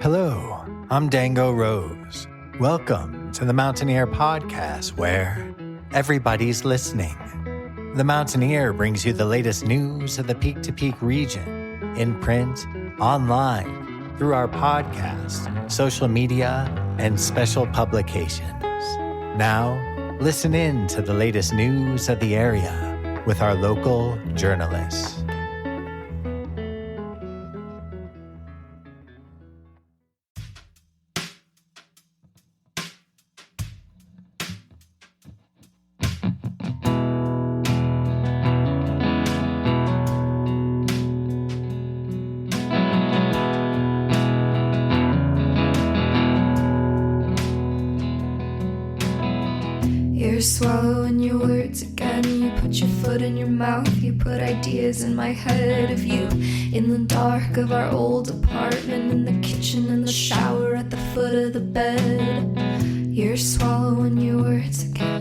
Hello, I'm Dango Rose. Welcome to the Mountaineer Podcast, where everybody's listening. The Mountaineer brings you the latest news of the Peak to Peak region, in print, online, through our podcast, social media, and special publications. Now, listen in to the latest news of the area with our local journalists. You're swallowing your words again. You put your foot in your mouth. You put ideas in my head of you in the dark of our old apartment, in the kitchen, in the shower, at the foot of the bed. You're swallowing your words again.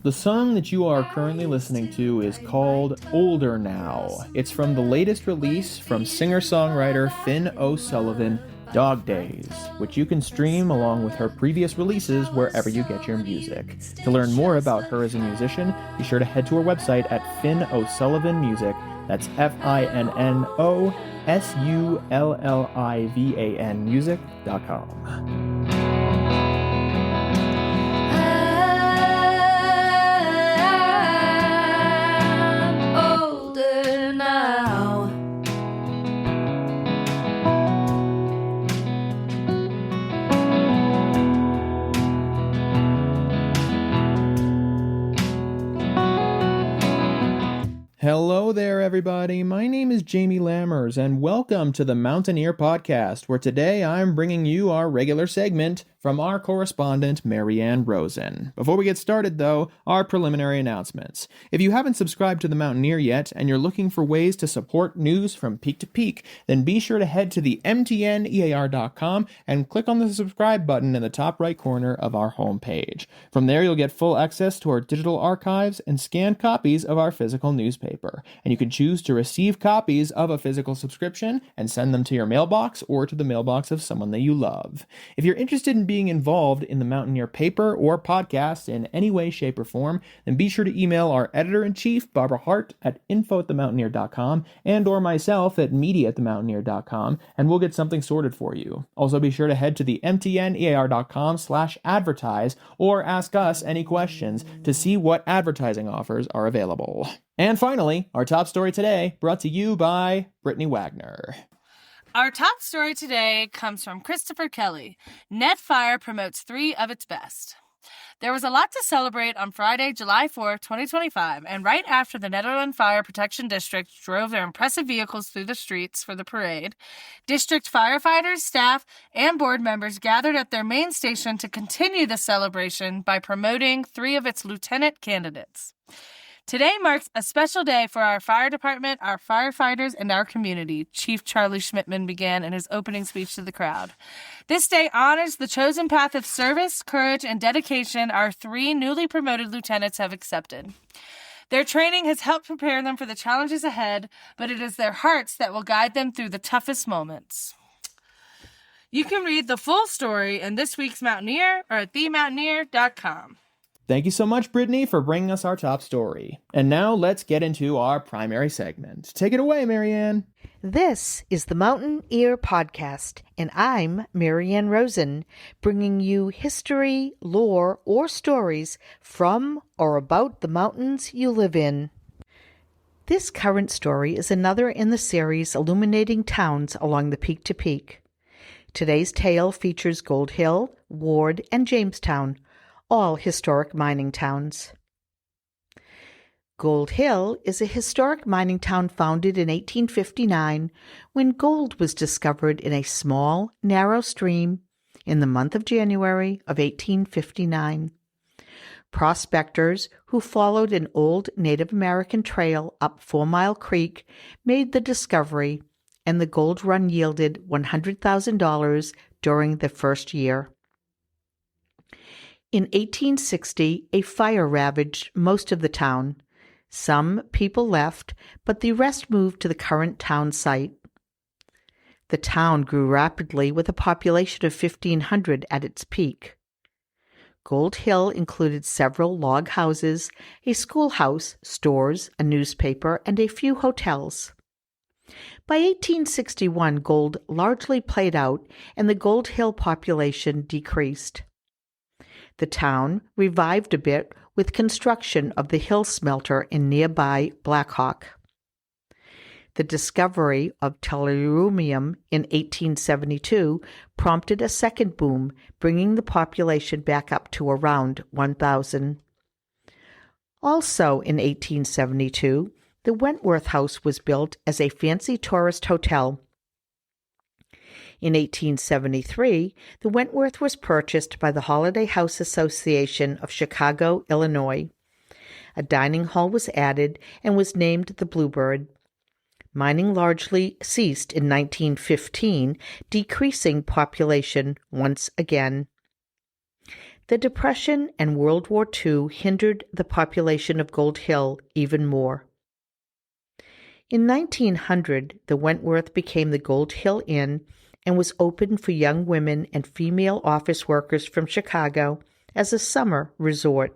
The song that you are currently listening to is called Older Now. It's from the latest release from singer-songwriter Finn O'Sullivan, Dog Days, which you can stream along with her previous releases wherever you get your music. To learn more about her as a musician, be sure to head to her website at Finn O'Sullivan Music. That's FINNOSULLIVAN music.com. Hello there, everybody. My name is Jamie Lammers, and welcome to the Mountaineer Podcast, where today I'm bringing you our regular segment from our correspondent, Maryann Rosen. Before we get started, though, our preliminary announcements. If you haven't subscribed to the Mountaineer yet, and you're looking for ways to support news from peak to peak, then be sure to head to the mtnear.com and click on the subscribe button in the top right corner of our homepage. From there, you'll get full access to our digital archives and scanned copies of our physical newspaper. And you can choose to receive copies of a physical subscription and send them to your mailbox or to the mailbox of someone that you love. If you're interested in being involved in the Mountaineer paper or podcast in any way, shape, or form, then be sure to email our editor-in-chief, Barbara Hardt, at info@themountaineer.com and or myself at media@themountaineer.com, and we'll get something sorted for you. Also, be sure to head to the mtnear.com/advertise or ask us any questions to see what advertising offers are available. And finally, our top story today, brought to you by Brittany Wagner. Our top story today comes from Christopher Kelly. Net Fire promotes 3 of its best. There was a lot to celebrate on Friday, July 4th, 2025, and right after the Netherland Fire Protection District drove their impressive vehicles through the streets for the parade, district firefighters, staff, and board members gathered at their main station to continue the celebration by promoting 3 of its lieutenant candidates. Today marks a special day for our fire department, our firefighters, and our community, Chief Charlie Schmidtman began in his opening speech to the crowd. This day honors the chosen path of service, courage, and dedication our 3 newly promoted lieutenants have accepted. Their training has helped prepare them for the challenges ahead, but it is their hearts that will guide them through the toughest moments. You can read the full story in this week's Mountaineer or at themountaineer.com. Thank you so much, Brittany, for bringing us our top story. And now let's get into our primary segment. Take it away, Maryann. This is the Mountaineer Podcast, and I'm Maryann Rosen, bringing you history, lore, or stories from or about the mountains you live in. This current story is another in the series illuminating towns along the Peak to Peak. Today's tale features Gold Hill, Ward, and Jamestown, all historic mining towns. Gold Hill is a historic mining town founded in 1859 when gold was discovered in a small, narrow stream in the month of January of 1859. Prospectors who followed an old Native American trail up 4 Mile Creek made the discovery, and the gold run yielded $100,000 during the first year. In 1860, a fire ravaged most of the town. Some people left, but the rest moved to the current town site. The town grew rapidly with a population of 1,500 at its peak. Gold Hill included several log houses, a schoolhouse, stores, a newspaper, and a few hotels. By 1861, gold largely played out and the Gold Hill population decreased. The town revived a bit with construction of the Hill smelter in nearby Blackhawk. The discovery of tellurium in 1872 prompted a second boom, bringing the population back up to around 1,000. Also in 1872, the Wentworth House was built as a fancy tourist hotel. In 1873, the Wentworth was purchased by the Holiday House Association of Chicago, Illinois. A dining hall was added and was named the Bluebird. Mining largely ceased in 1915, decreasing population once again. The Depression and World War II hindered the population of Gold Hill even more. In 1900, the Wentworth became the Gold Hill Inn and was opened for young women and female office workers from Chicago as a summer resort.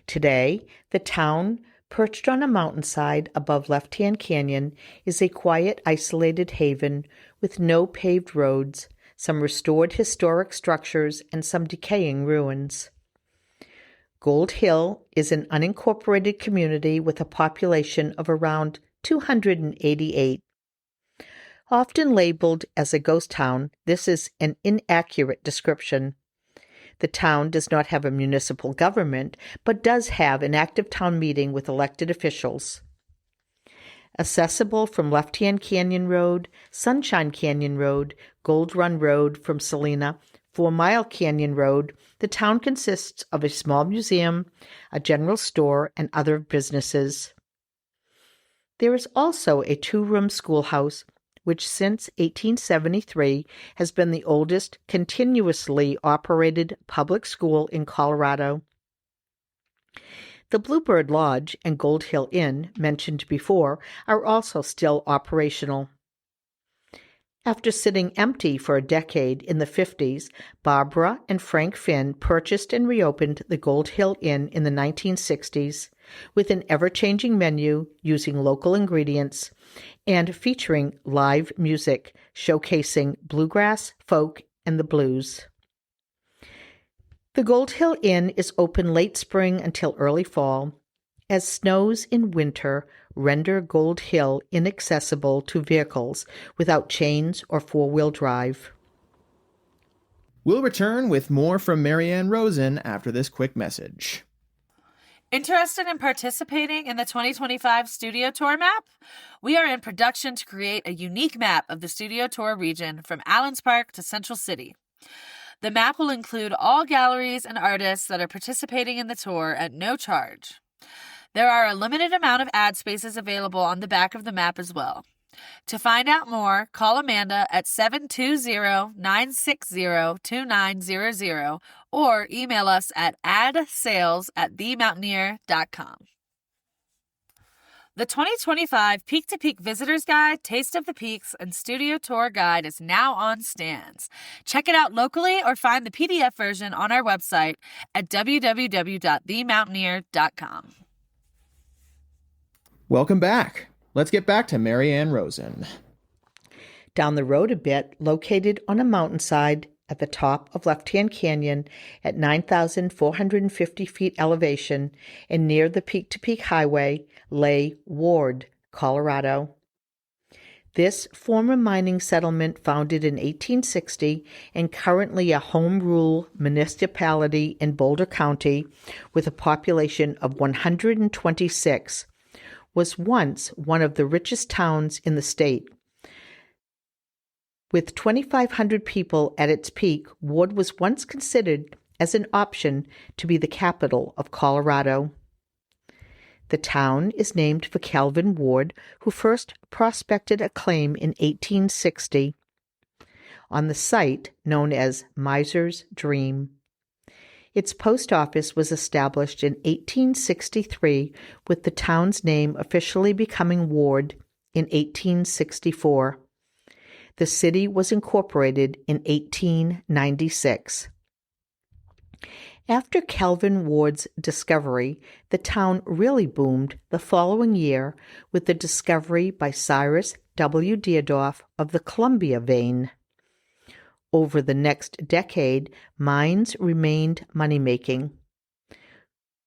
Today, the town, perched on a mountainside above Left Hand Canyon, is a quiet, isolated haven with no paved roads, some restored historic structures, and some decaying ruins. Gold Hill is an unincorporated community with a population of around 288. Often labeled as a ghost town, this is an inaccurate description. The town does not have a municipal government, but does have an active town meeting with elected officials. Accessible from Left Hand Canyon Road, Sunshine Canyon Road, Gold Run Road from Salina, 4 Mile Canyon Road, the town consists of a small museum, a general store, and other businesses. There is also a 2-room schoolhouse, which since 1873 has been the oldest continuously operated public school in Colorado. The Bluebird Lodge and Gold Hill Inn, mentioned before, are also still operational. After sitting empty for a decade in the 50s, Barbara and Frank Finn purchased and reopened the Gold Hill Inn in the 1960s with an ever-changing menu using local ingredients and featuring live music showcasing bluegrass, folk, and the blues. The Gold Hill Inn is open late spring until early fall, as snows in winter render Gold Hill inaccessible to vehicles without chains or 4-wheel drive. We'll return with more from Maryann Rosen after this quick message. Interested in participating in the 2025 Studio Tour Map? We are in production to create a unique map of the Studio Tour region from Allens Park to Central City. The map will include all galleries and artists that are participating in the tour at no charge. There are a limited amount of ad spaces available on the back of the map as well. To find out more, call Amanda at 720-960-2900 or email us at adsales@themountaineer.com. The 2025 Peak to Peak Visitors Guide, Taste of the Peaks, and Studio Tour Guide is now on stands. Check it out locally or find the PDF version on our website at www.themountaineer.com. Welcome back. Let's get back to Maryann Rosen. Down the road a bit, located on a mountainside at the top of Left Hand Canyon at 9,450 feet elevation and near the Peak to Peak Highway, lay Ward, Colorado. This former mining settlement, founded in 1860 and currently a home rule municipality in Boulder County with a population of 126, was once one of the richest towns in the state. With 2,500 people at its peak, Ward was once considered as an option to be the capital of Colorado. The town is named for Calvin Ward, who first prospected a claim in 1860 on the site known as Miser's Dream. Its post office was established in 1863, with the town's name officially becoming Ward in 1864. The city was incorporated in 1896. After Calvin Ward's discovery, the town really boomed the following year with the discovery by Cyrus W. Deardorff of the Columbia vein. Over the next decade, mines remained money-making.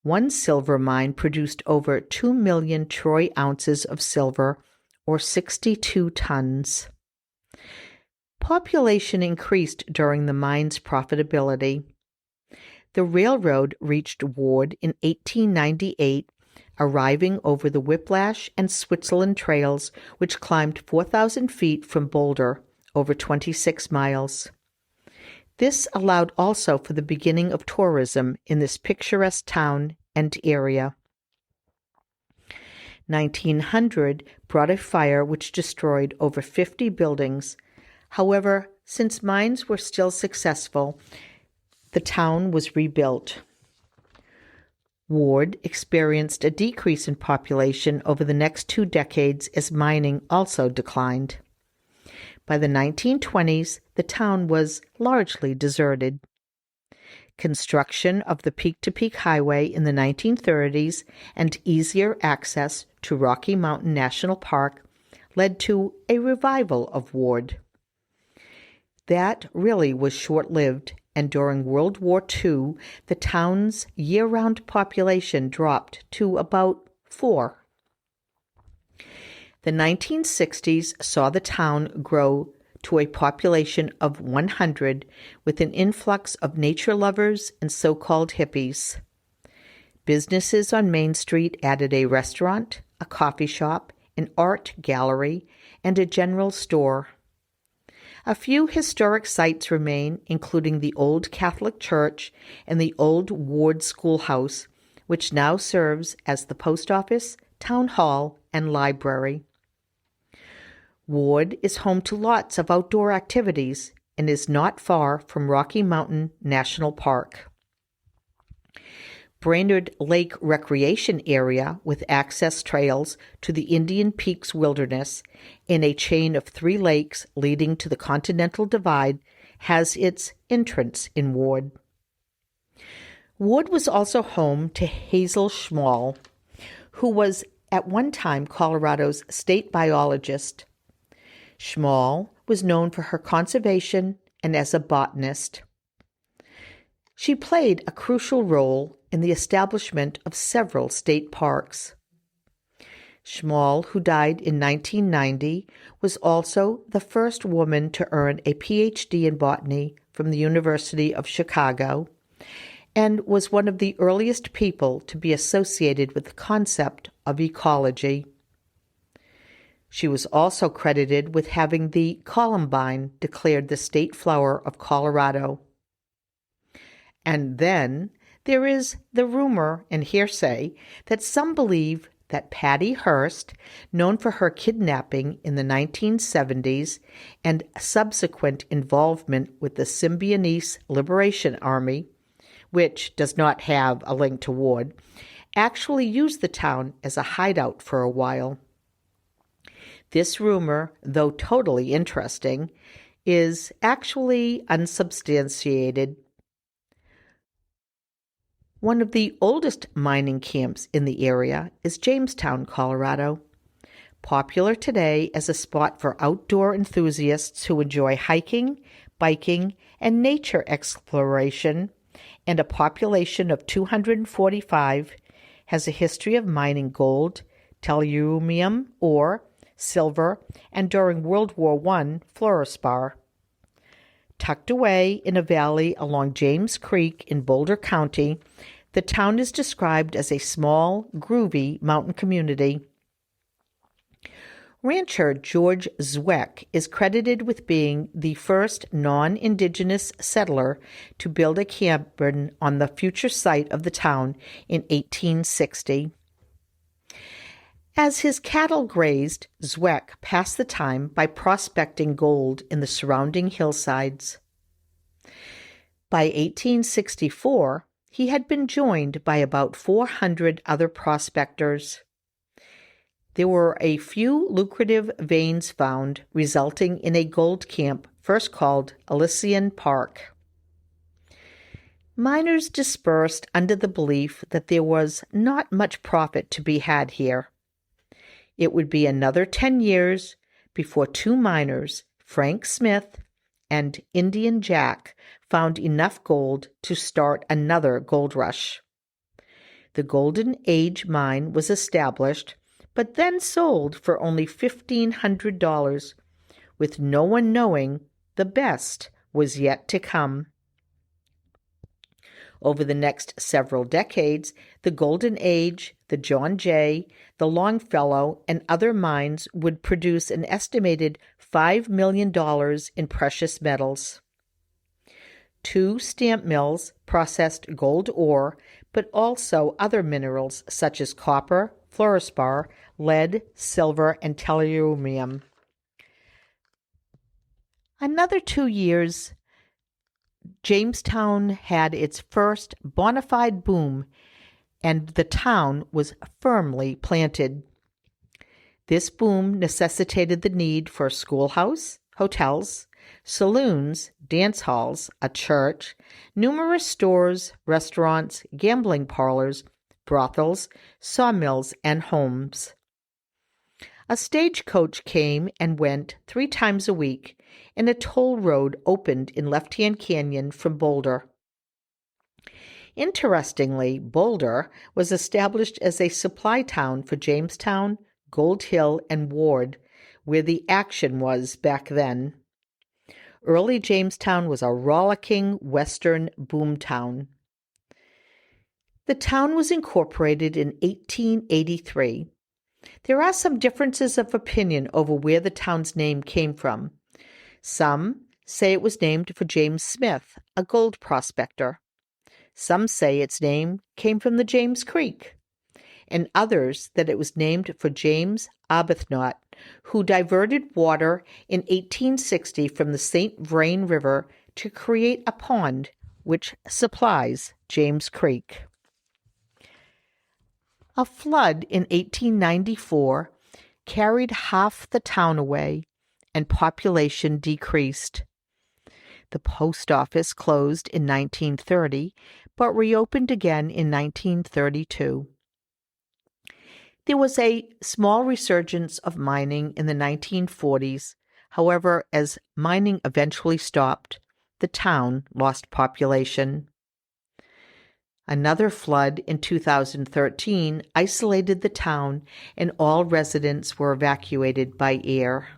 One silver mine produced over 2 million troy ounces of silver, or 62 tons. Population increased during the mine's profitability. The railroad reached Ward in 1898, arriving over the Whiplash and Switzerland trails, which climbed 4,000 feet from Boulder, over 26 miles. This allowed also for the beginning of tourism in this picturesque town and area. 1900 brought a fire which destroyed over 50 buildings. However, since mines were still successful, the town was rebuilt. Ward experienced a decrease in population over the next 2 decades as mining also declined. By the 1920s, the town was largely deserted. Construction of the Peak-to-Peak Highway in the 1930s and easier access to Rocky Mountain National Park led to a revival of Ward. That really was short-lived, and during World War II, the town's year-round population dropped to about 4. The 1960s saw the town grow to a population of 100 with an influx of nature lovers and so-called hippies. Businesses on Main Street added a restaurant, a coffee shop, an art gallery, and a general store. A few historic sites remain, including the old Catholic church and the old Ward Schoolhouse, which now serves as the post office, town hall, and library. Ward is home to lots of outdoor activities and is not far from Rocky Mountain National Park. Brainerd Lake Recreation Area, with access trails to the Indian Peaks Wilderness in a chain of 3 lakes leading to the Continental Divide, has its entrance in Ward. Ward was also home to Hazel Schmall, who was at one time Colorado's state biologist. Schmall was known for her conservation and as a botanist. She played a crucial role in the establishment of several state parks. Schmall, who died in 1990, was also the first woman to earn a Ph.D. in botany from the University of Chicago and was one of the earliest people to be associated with the concept of ecology. She was also credited with having the columbine declared the state flower of Colorado. And then there is the rumor and hearsay that some believe that Patty Hearst, known for her kidnapping in the 1970s and subsequent involvement with the Symbionese Liberation Army, which does not have a link to Ward, actually used the town as a hideout for a while. This rumor, though totally interesting, is actually unsubstantiated. One of the oldest mining camps in the area is Jamestown, Colorado, popular today as a spot for outdoor enthusiasts who enjoy hiking, biking, and nature exploration, and a population of 245, has a history of mining gold, tellurium ore, silver, and during World War I, fluorspar. Tucked away in a valley along James Creek in Boulder County, the town is described as a small, groovy mountain community. Rancher George Zweck is credited with being the first non-Indigenous settler to build a cabin on the future site of the town in 1860. As his cattle grazed, Zweck passed the time by prospecting gold in the surrounding hillsides. By 1864, he had been joined by about 400 other prospectors. There were a few lucrative veins found, resulting in a gold camp first called Elysian Park. Miners dispersed under the belief that there was not much profit to be had here. It would be another 10 years before two miners, Frank Smith and Indian Jack, found enough gold to start another gold rush. The Golden Age mine was established, but then sold for only $1,500, with no one knowing the best was yet to come. Over the next several decades, the Golden Age, the John Jay, the Longfellow, and other mines would produce an estimated $5 million in precious metals. Two stamp mills processed gold ore, but also other minerals such as copper, fluorspar, lead, silver, and tellurium. Another 2 years, Jamestown had its first bona fide boom, and the town was firmly planted. This boom necessitated the need for a schoolhouse, hotels, saloons, dance halls, a church, numerous stores, restaurants, gambling parlors, brothels, sawmills, and homes. A stagecoach came and went 3 times a week, and a toll road opened in Left Hand Canyon from Boulder. Interestingly, Boulder was established as a supply town for Jamestown, Gold Hill, and Ward, where the action was back then. Early Jamestown was a rollicking western boomtown. The town was incorporated in 1883. There are some differences of opinion over where the town's name came from. Some say it was named for James Smith, a gold prospector. Some say its name came from the James Creek, and others that it was named for James Arbuthnot, who diverted water in 1860 from the St. Vrain River to create a pond which supplies James Creek. A flood in 1894 carried half the town away, and population decreased. The post office closed in 1930, but reopened again in 1932. There was a small resurgence of mining in the 1940s. However, as mining eventually stopped, the town lost population. Another flood in 2013 isolated the town, and all residents were evacuated by air.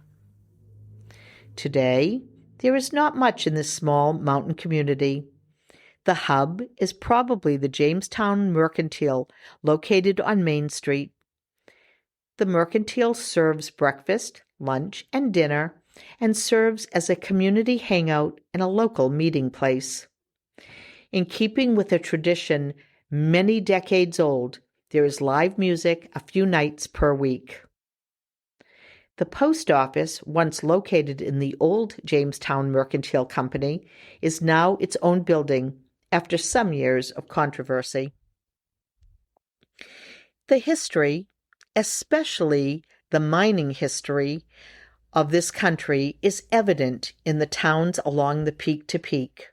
Today, there is not much in this small mountain community. The hub is probably the Jamestown Mercantile, located on Main Street. The Mercantile serves breakfast, lunch, and dinner, and serves as a community hangout and a local meeting place. In keeping with a tradition many decades old, there is live music a few nights per week. The post office, once located in the old Jamestown Mercantile Company, is now its own building after some years of controversy. The history, especially the mining history of this country, is evident in the towns along the peak to peak.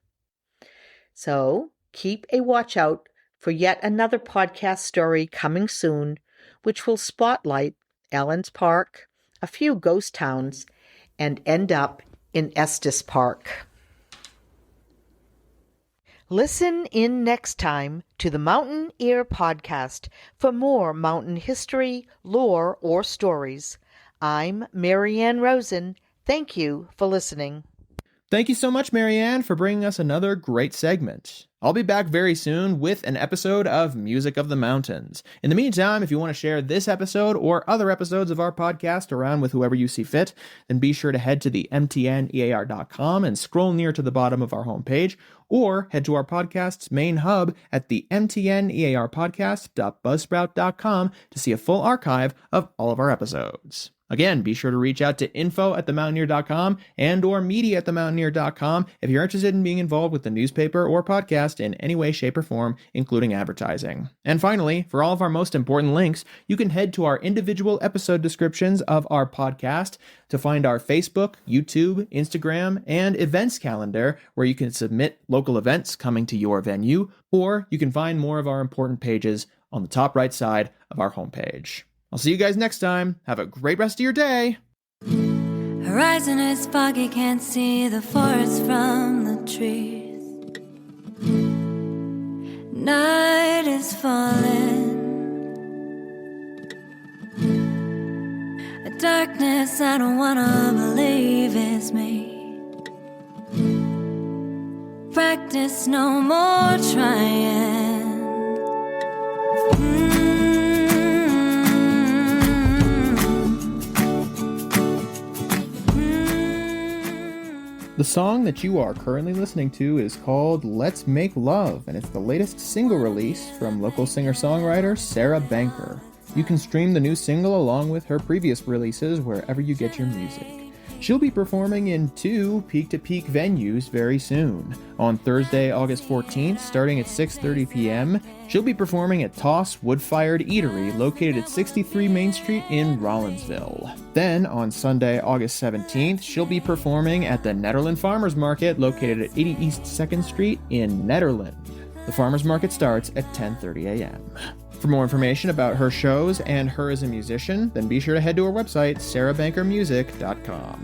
So keep a watch out for yet another podcast story coming soon, which will spotlight Allen's Park, a few ghost towns, and end up in Estes Park. Listen in next time to the Mountain Ear Podcast for more mountain history, lore, or stories. I'm Maryann Rosen. Thank you for listening. Thank you so much, Maryann, for bringing us another great segment. I'll be back very soon with an episode of Music of the Mountains. In the meantime, if you want to share this episode or other episodes of our podcast around with whoever you see fit, then be sure to head to the mtnear.com and scroll near to the bottom of our homepage, or head to our podcast's main hub at the mtnearpodcast.buzzsprout.com to see a full archive of all of our episodes. Again, be sure to reach out to info@themountaineer.com and or media@themountaineer.com if you're interested in being involved with the newspaper or podcast in any way, shape, or form, including advertising. And finally, for all of our most important links, you can head to our individual episode descriptions of our podcast to find our Facebook, YouTube, Instagram, and events calendar, where you can submit local events coming to your venue, or you can find more of our important pages on the top right side of our homepage. I'll see you guys next time. Have a great rest of your day. Horizon is foggy, can't see the forest from the trees. Night is falling. A darkness I don't wanna believe is me. Practice no more trying. The song that you are currently listening to is called Let's Make Love, and it's the latest single release from local singer-songwriter Sarah Banker. You can stream the new single along with her previous releases wherever you get your music. She'll be performing in 2 peak-to-peak venues very soon. On Thursday, August 14th, starting at 6:30 p.m., she'll be performing at Toss Wood-Fired Eatery, located at 63 Main Street in Rollinsville. Then, on Sunday, August 17th, she'll be performing at the Nederland Farmers Market, located at 80 East 2nd Street in Nederland. The Farmers Market starts at 10:30 a.m. For more information about her shows and her as a musician, then be sure to head to her website, sarahbankermusic.com.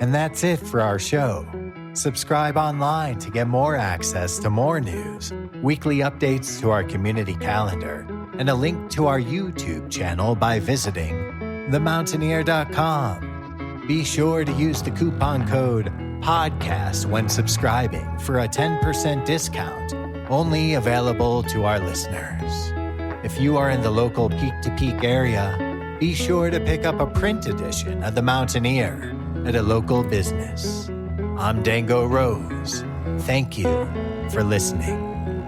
And that's it for our show. Subscribe online to get more access to more news, weekly updates to our community calendar, and a link to our YouTube channel by visiting themountaineer.com. Be sure to use the coupon code PODCAST when subscribing for a 10% discount, only available to our listeners. If you are in the local peak-to-peak area, be sure to pick up a print edition of The Mountaineer at a local business. I'm Dango Rose. Thank you for listening.